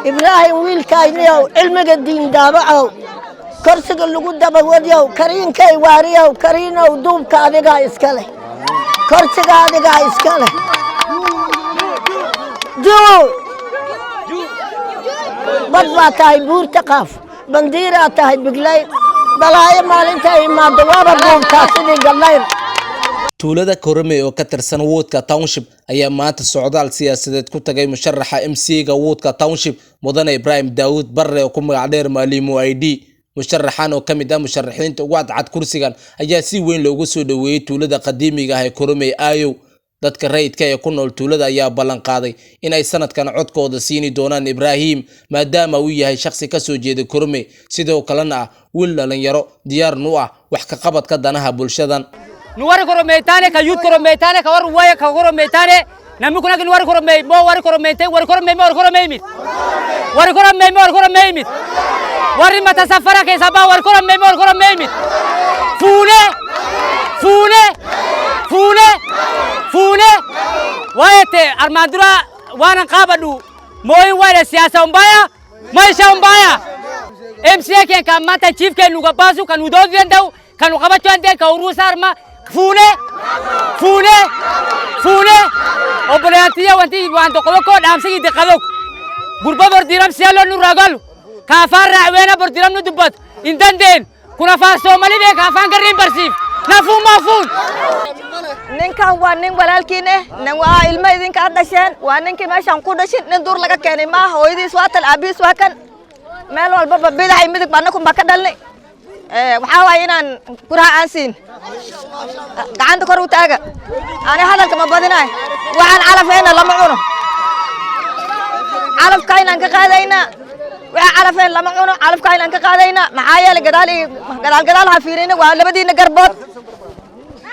إبراهيم ويل كاينيو علمك الدين دابعو كرسك اللي قد بوديو كرين كي واريو كرينو دوب كادقا إسكالي كرسك كادقا إسكالي جو بدوا تاي بور تقاف بنديرة تاي بقلين بلاي مالنتاي ما دوابا بوم تاسدي قلين tuulada Korome oo ka tirsan Woodka Township ayaa maanta socdaal siyaasadeed ku tagay musharaxa MC-ga Woodka Township Mudane Ibrahim Daawud Barre oo ku magac dheer Maalimo ID musharaxan oo kamid ah musharaxiinta ugu cadcad kursigan ayaa si weyn loogu soo dhaweeyay tuulada qadiimiga ah ee Korome ayo dadka rayidka ee ku nool tuulada ayaa ballan qaaday in ay sanadkan codkooda siini doonaan Ibrahim maadaama uu yahay shakhsi ka soo jeeda Korome sidoo kalena wiil dhalinyaro diyaar u ah wax ka qabadka danaha bulshadan نواري كروميتاني كيوت كروميتاني كور ويا كروميتاني نمكنا كنواري كرومي مو واري كروميتاني واري كرومي مو واري كرومي ميت واري كرومي مو واري كرومي ميت واري ما تسافر كيسابا واري كرومي مو واري كرومي ميت فونه فونه فونه فونه وايتي أرمادرا وانا قابلو موي واري سياسة مبايا مايشة مبايا MCA كان ماتا تشيف كان نوغاباسو كان ودود يندو كان وقبتو عندك كوروس أرما فونه فونه فونه وبلاتيا وانتي وانتو قلوكو دامسي دقلوك غربا برديرام سيالو نورغالو كافار رعوينا برديرام ندبت اندندين كنا فاسو مالي بي كافان قرين برسيف نفون مافون ninkan waa nin walaalkiine nin waa ilmo idinka dhasheen waa ninkii meeshan ku dhashin nin dur laga keenay ma hooyadiis waa tal aabiis waa kan meel walba bidahay midig baan ku baka dhalnay waxa waay inaan guraha aan siin gacanta kor u taaga ani hadalka ma badinaay waxaan calafeena lama cuno calafka inaan ka qaadayna waxa calafeen lama cuno calafka inaan ka qaadayna maxaa yeelay gadaal ha fiirina waa labadiina garbood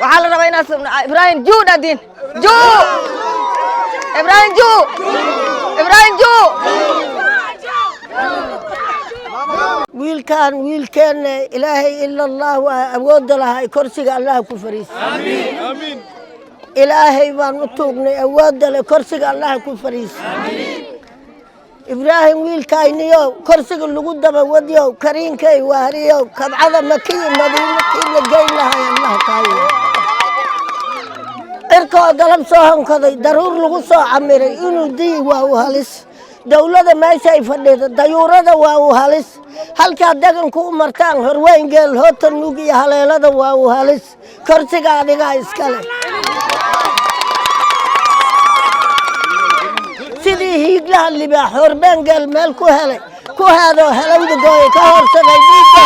waxa la rabaa inaad Ibrahim Ju dadin Ju Ibrahim Ju Ibrahim Ju wiilkan ilaahay illa Allah wa awood lahay kursiga Allah ku fariis amiin amiin ilaahay baan u toognay awood leh kursiga Allah ku fariis amiin Ibrahim wiilkayniyo kursiga lagu daba wadiyo kariinkay waariyo kabcada makiin madiintii la geyn lahay Allah kaayo irko galab soo hankaday daruur lagu soo camiray inuu dii waa halis dawladda meesha ay fadhido dayuurada waa halis halka deegaanku u martaan horweyn geel hotan nuug iyo haleelada waa halis kursiga adiga iskale sidii hiiglaha libaax horben geel meel ku helay ku haado halowda gooy ka horsaday dhiigga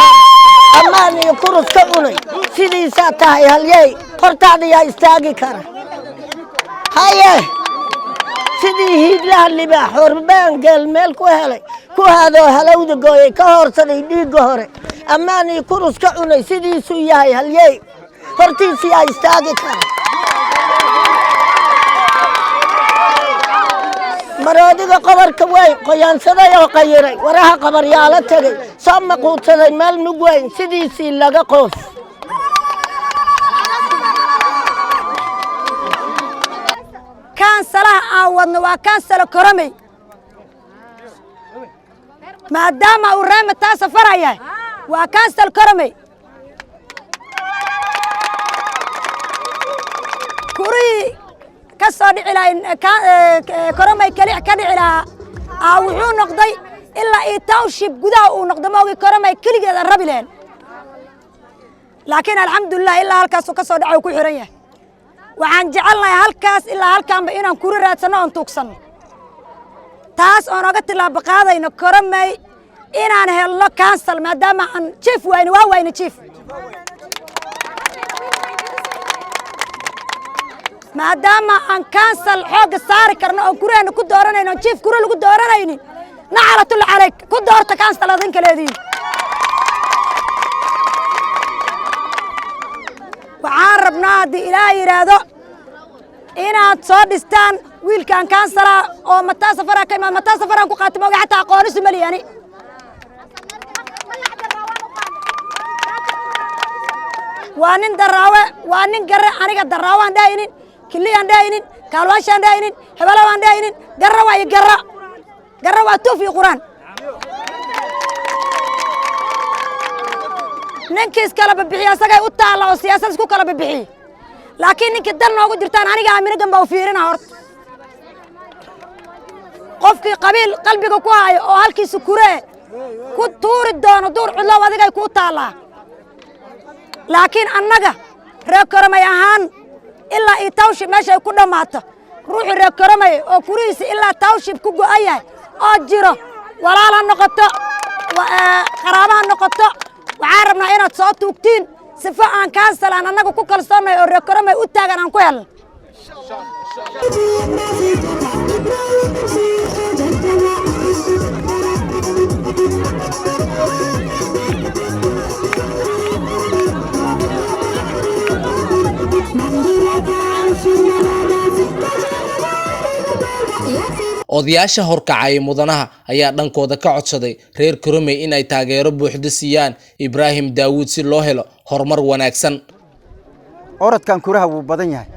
amaan iyo kurus ka cunay sidiisa tahay halyay hortaada yaa istaagi kara haye sidii hiiglaha libaax horben geel meel ku helay ku haado halowda gooy ka horsaday dhiigga hore amaan iyo kurus ka cunay sidiisu yahay halyay hortiisa yaa istaagi kara maroodiga qabarka way qoyaansaday oo qayiray waraha qabaryaala tagay soo maquutaday meel nug weyn sidiisii laga qoof كان صلاح عوضنا وكان صلاح كرمي ما دام ورام تاس فرعيه وكان صلاح كرمي كوري كسر إلى كرمي كليع كليع إلى عوحون نقضي إلا يتوشب جدا ونقضي ما هو كرمي كليع الربلين لكن الحمد لله إلا هالكاس وكسر دعوة كل حرية وعن جعلنا هالكاس إلا هالكام بينا كورة سنة أن توكسن تاس أنا قلت له بقاضي إنه كرمي إن أنا هلا كانسل ما دام عن شيف وين وين شيف ما دام عن كانسل حاجة صار كرنا أو كورة إنه كود دورنا إنه شيف كورة لو كود دورنا إني نعلى طلع عليك كود دورت كانسل هذين كلادين وعارب نادي إلهي رادو إنا تصادستان ويل كان كانسلا أو متى سفرة كيما متى سفرة كقاتم أو حتى قارس ملياني وانين دراوة وانين جرّ أنا قد دراوة عندهين كلي عندهين كالواش عندهين هبلا عندهين جرّ واي جرّ قروا توفي قرآن ننكيس كلا ببيحي أساقي أطالع والسياسة سكو كلا ببيحي لكن ننك الدل نوغو جرتان أنا قاعد جنبا وفيرنا هورت قفكي قبيل قلبي كواي أو هالكي سكوري كود طور الدون ودور علا وادقاي كو طالع لكن أنك ركرمي أهان إلا إتاوشي ماشي يكون ماتا روحي ركرمي أو كوريسي إلا تاوشي بكوكو أيه أجيرو ولا لا نقطة قرابها نقطة وعاربنا إنا تصوت وقتين سفاء عن كانسل أنا نقول كوكل صنع الركرمي أتاجر عن كويل odayaasha horkacay mudanaha ayaa dhankooda ka codsaday reer Koromey in ay taageero buuxda siiyaan Ibrahim Daawud si loo helo horumar wanaagsan orodkan kuraha wuu badan yahay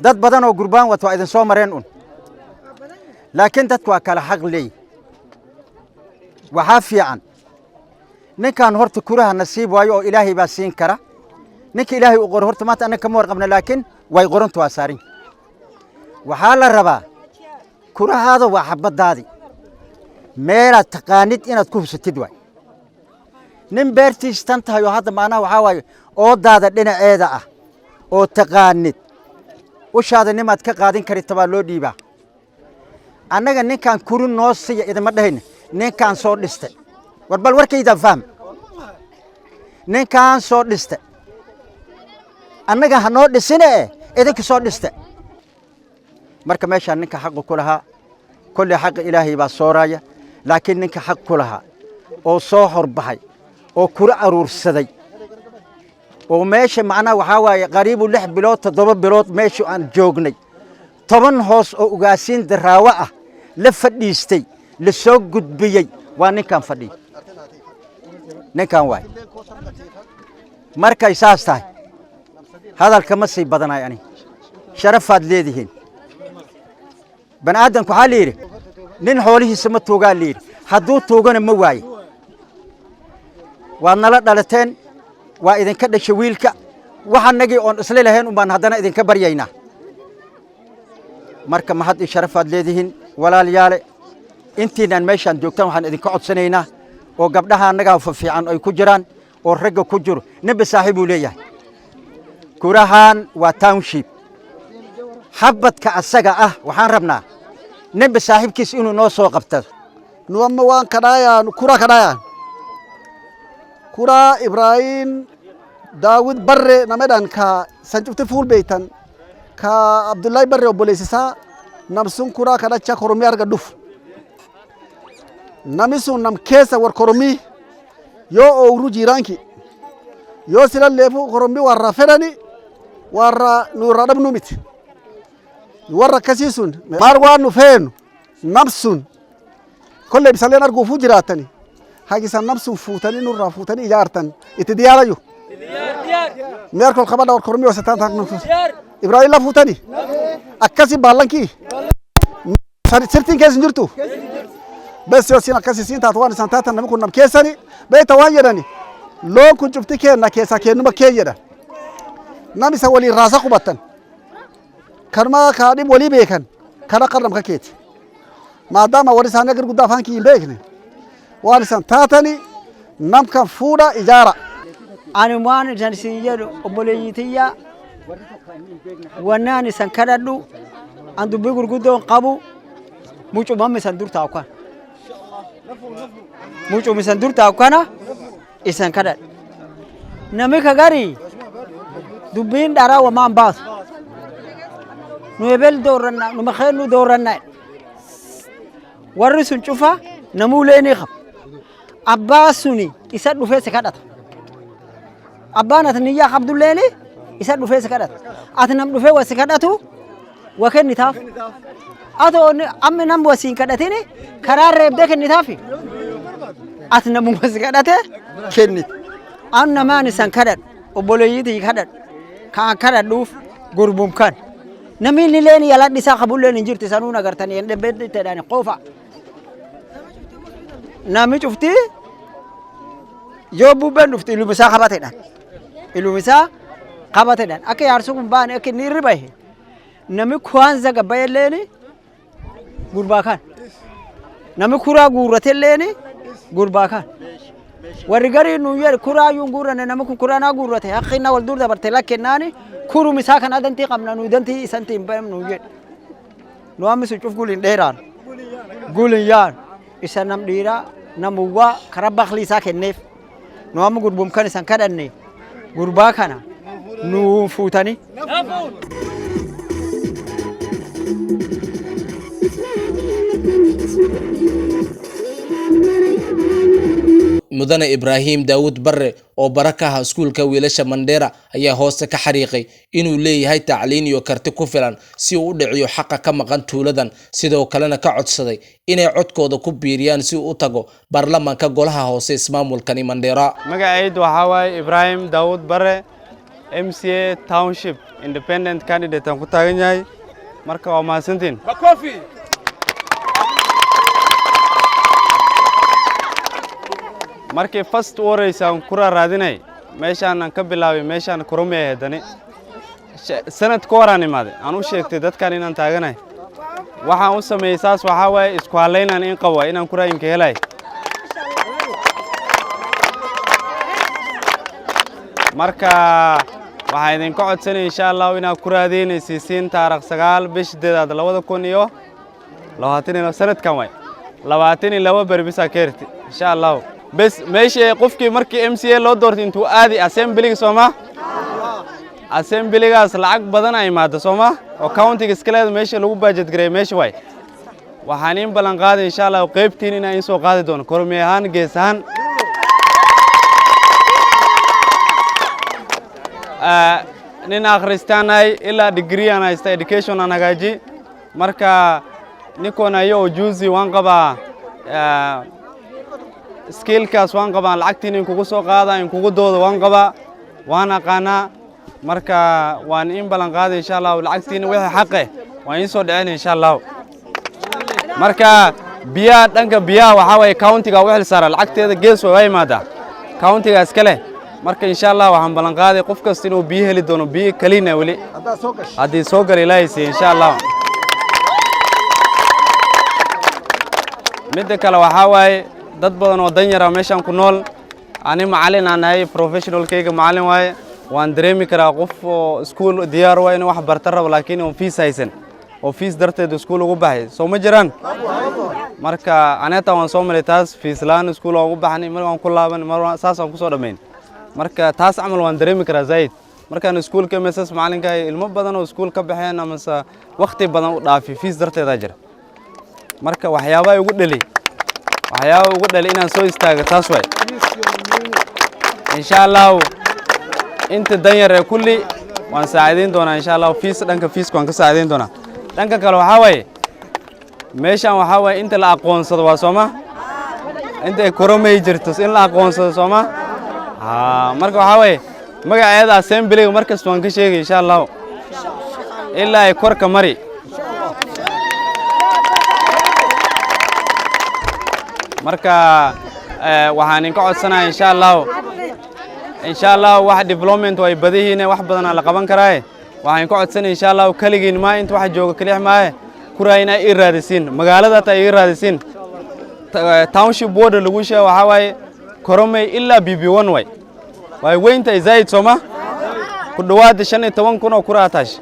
dad badan oo gurbaan wato idin soo mareen laakiin dadku waa kala xaq leey waxa fiican ninkan horta kuraha nasiib waayo oo Ilaahay baa siin kara ninka Ilaahay u qor horta maanta anaka ma warqabna laakiin way qorantu waa saarin waxa la rabaa kurahaada waa xabadaadi meela taqaanid inaad ku hubsatid way nin beertiis tan tahay oo hadda maana waxa way oo daada dhinaceeda ah oo taqaanid ushaada nimaad ka qaadin kartaa baa loo dhiibaa annaga ninkan kurin noo siiya idama dhahin ninkan soo dhistay warbal warkayda faham ninkan soo dhistay annaga ha noo dhisine idinka soo dhistay marka meesha ninka xaq ku lahaa kulli xaq Ilaahay baa sooraya laakiin ninka xaq ku lahaa oo soo horbaxay oo kula aruursaday oo meesha macna waxa waaye qariibu 6 bilood 7 bilood meesha aan joognay 10 hoos oo ugaasiin daraawa ah la fadhiistay la soo gudbiyay waa ninkan fadhi ninkan waay markay saas tahay hadalka ma sii badanay ani sharafaad leedihiin banaadamku xaliiri nin xoolihiisa ma toogaa leeyri hadduu toogana ma waaye waa nala dhalateen waa idinka dhashay wiilka waxanagii oon isla lahayn baan haddana idinka baryaynaa marka mahad iyo sharafaad leedihiin walaalayaal intiinaan meeshaan joogtaan waxaan idinka codsanaynaa oo gabdhaha annaga fiican ay ku jiraan oo ragga ku jiro ninba saaxiib uu leeyahay kurahan waa township xabadka asaga ah waxaan rabnaa ninba saaxiibkiis inuu noo soo qabto nuwama waan kadayaan kura Ibrahim Daawud Barre namadan ka sanjufte fuul beytan ka Abdullahi Barre oboleesisa namsun kura kada cha Koromii arga dhuf namisun nam keessa war Koromii yoo oowru jiiraanki yoo sila leefu Koromii warra fedhani warra nuurra dhabnu miti warra kasiisun maar waan nu feenu namsun kolle bisaleen arguufu jiraatani hagisan namsun fuutani nurra fuutani ijaartan itti diyaarayu meerkol qabadha war Koromii wasataan taaknu Ibrahim la fuutani akkasi baalanki sirtin keessa jirtu bes yoo sin akkasi siin taatu waan isan taatan namni kun nam keessani beeta waan jedhani loon kun cufti keenna keessa kennuma kee jedha nami isa waliin raasa qubatan kanuma kaadhib walii beekan kana qarnam ka keeti maadaama wali isaan agar guddaa afaan kii hin beekne waan isan taatani namkan fuudha ijaara ani waan isan siin jedhu obboleeyyitiyya wannaan isan kadhadhu an dubbii gurguddoon qabu mucumamma isan dur taa'u kana mucum isan dur taa'u kana isan kadhadhu nami ka garii dubbiin dharaa wamaan baasu nu ebel dooranna nu makeen nu dooranna warri sun cufa namuu leenii qab abbaa suni isa dhufee si kadhata abbaan ati niyyaa qabdu leenii isa dhufee si kadhata ati nam dhufee wasi kadhatu wa kennitaaf ati ammi nam wasiin kadhatini karaa reebdee kennitaafi ati namuma si kadhate kennit an namaan isan kadhadhu obboleeyyitii kadhadhu kaan kadhadhuuf gurbum kan نميل لين يلا دي ساقبول لين جرت سانونا قرتني دبد تداني قوفا نامي شفتي يوبو بن شفتي لو مسا خباتنا لو مسا خباتنا أكي أرسوكم بان أكي نيربيه نامي خوانزا قبايل ليني غرباكان نامي كورا غورة ليني غرباكان ورجاري نوير كورا يوم غورة نامي كورا نا غورة أخينا والدور ده برتلا كناني كورو مسا كنا دنتي قمنا نودنتي سنتي بام نوير نوامي سوتشوف قولين ديران قولين يان إسان نام ديرا نموا كربخ ليسا كنيف نوامي غربوم كان إسان كدني غرباكانا نو فوتاني mudane Ibrahim Daawud Barre oo barakaha iskuulka wiilasha Mandera ayaa hoosta ka xariiqay inuu leeyahay tacliin iyo karti ku filan si uu u dhiciyo xaqa ka maqan tuuladan sidoo kalena ka codsaday inay codkooda ku biiriyaan si uu u tago baarlamaanka golaha hoose ismaamulkani Mandera. magacaydu waxa waaye Ibrahim Daawud Barre MCA Township independent candidate aan ku taagan yahay marka waa mahadsantiin markii first waraysan kura raadinay meeshaan aan ka bilaabay meeshaan Korome heedani sanad ka horaan imaaday aan u sheegtay dadkan inaan taaganahay waxaan u sameeyay saas waxa waaye isku haleynaan in qabo inaan kuraayinka helay marka waxaan idin ka codsanay insha Allah inaad ku raadinaysiin taariikh 9 bisha 2022 sanadkan way 22 barbisa keerti insha Allah بس ماشي قفكي مركي MCA لو دورت انتو آدي أسمبلي سوما أسمبلي غاس لعق بدن أي مادة سوما وكاونتي كسكلاد ماشي لو باجت غري ماشي واي وحانين بلان قاد إن شاء الله وقيبتين إنا إنسو قاد دون كورميهان جيسان نين آخرستان هاي إلا ديجري أنا است education أنا جاجي مركا نيكونا يو جوزي وانقبا skill kaas waan qabaan lacagtiin in kugu soo qaada in kugu doodo waan qaba waan aqaana marka waan in balan qaada insha Allah lacagtiin wixii xaq ah waan in soo dhicin insha Allah marka biya dhanka biya waxa way county-ga wixii saara lacagteeda gees way imaada county-ga iskale marka insha Allah waxaan balan qaaday qof kasta inuu biyo heli doono biyo kaliina wali hadii soo gal ilaahaysi insha Allah mid kale waxa way dad badan oo danyara meeshan ku nool ani macallin aan ahay professional kayga macallin waaye waan dareemi karaa qof oo school diyaar waa inuu wax barta rabo laakiin uu fees haysan oo fees darteed school ugu baxay soo ma jiraan marka anata waan soo maray taas fees laan school ugu baxnay mar waan ku laaban mar saas aan ku soo dhameyn marka taas amal waan dareemi karaa zaid markaan school ka meesas macallinka ilmo badan oo school ka baxeen ama waqti badan u dhaafi fees darteed ajir marka waxyaabaha ugu dhalay waxyaabo ugu dhalay inaan soo istaago taas way insha Allah inta danyar ee kulli waan saacideyn doonaa insha Allah fees dhanka fees waan ka saacideyn doonaa dhanka kale waxa way meeshan waxa way inta la aqoonsado waa Soomaa inta ay Korome jirto in la aqoonsado Soomaa marka waxa way magaceeda assembly markas waan ka sheegay insha Allah ilaa ay korka mari marka waxaan ka codsanahay insha Allah wax development way badihiin wax badan la qaban karaa waxaan ka codsanahay insha Allah kaligiin ma inta wax jooga kaliya ma kuraayna ay raadisin magaalada ta ay raadisin township board lagu sheegay waxa way Korome illa BB1 way weynta zaid Soomaa ku dhawaad 15 kun oo kuraatash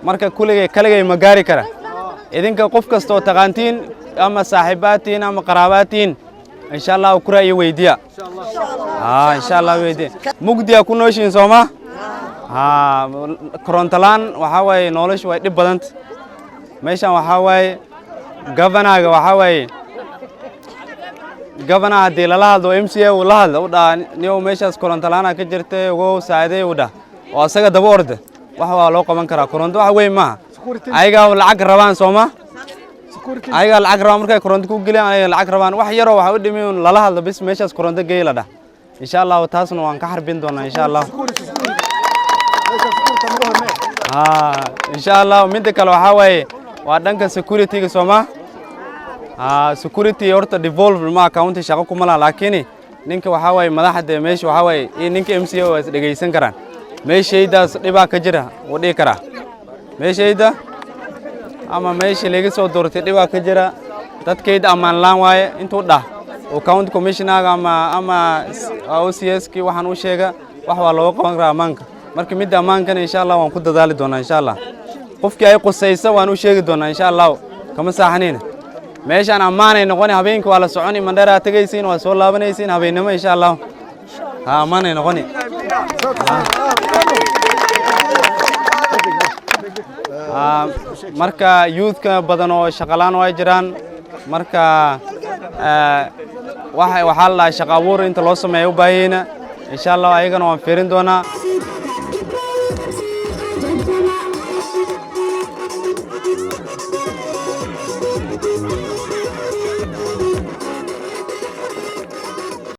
marka kaligay ma gaari kara idinka qof kasto taqaantiin ama saaxiibaatiin ama qaraabatiin insha Allah kuraayo weydiya insha Allah weydiya mugdiya ku nooshin Soomaa korontalaan waxa way noloshu way dib badan meeshan waxa way governor-ga waxa way governor hadii la hadlo MCA uu la hadlo niyo meeshaas korontalaan ka jirtay oo saaciday u dhaa oo asaga daba orda waxa waa loo qaban karaa koronto wax weyn ma ayaga lacag rabaan Soomaa ayaga lacag rabaan markay koronto ku galiyaan ayaga lacag rabaan wax yar oo waxa u dhimay lala hadlo bis meeshaas koronto geeyla dhaa insha Allah taasna waan ka xarbin doonaa insha Allah إن شاء الله من ذلك الوحوي وعندك security كسمة security أورت devolve ما كاونتي شغلكم ملا لكني نينك وحوي ملاحظ ماشي وحوي نينك MCO دقيسن كران ماشي ده لبا كجرا ودي كرا ماشي ده أما ماشي لقي صوت دورتي لبا كجرا تتكيد أمان لان واي انتو ده وكاونت كوميشنر أما OCS كي وحنو شيء وحوا لو قانغرا مانك marka mid amaankan insha Allah waan ku dadaali doonaa insha Allah qofkii ay qosayso waan u sheegi doonaa insha Allah kama saaxanina meeshan amaanay noqon habeenkii waa la soconi mandara tagaysiin waa soo laabanaysiin habeenimo insha Allah amaanay noqoni marka youth-ka badan oo shaqalaan way jiraan marka waxa la shaqo abuur inta loo sameeyo baahina insha Allah ayagana waan fiirin doonaa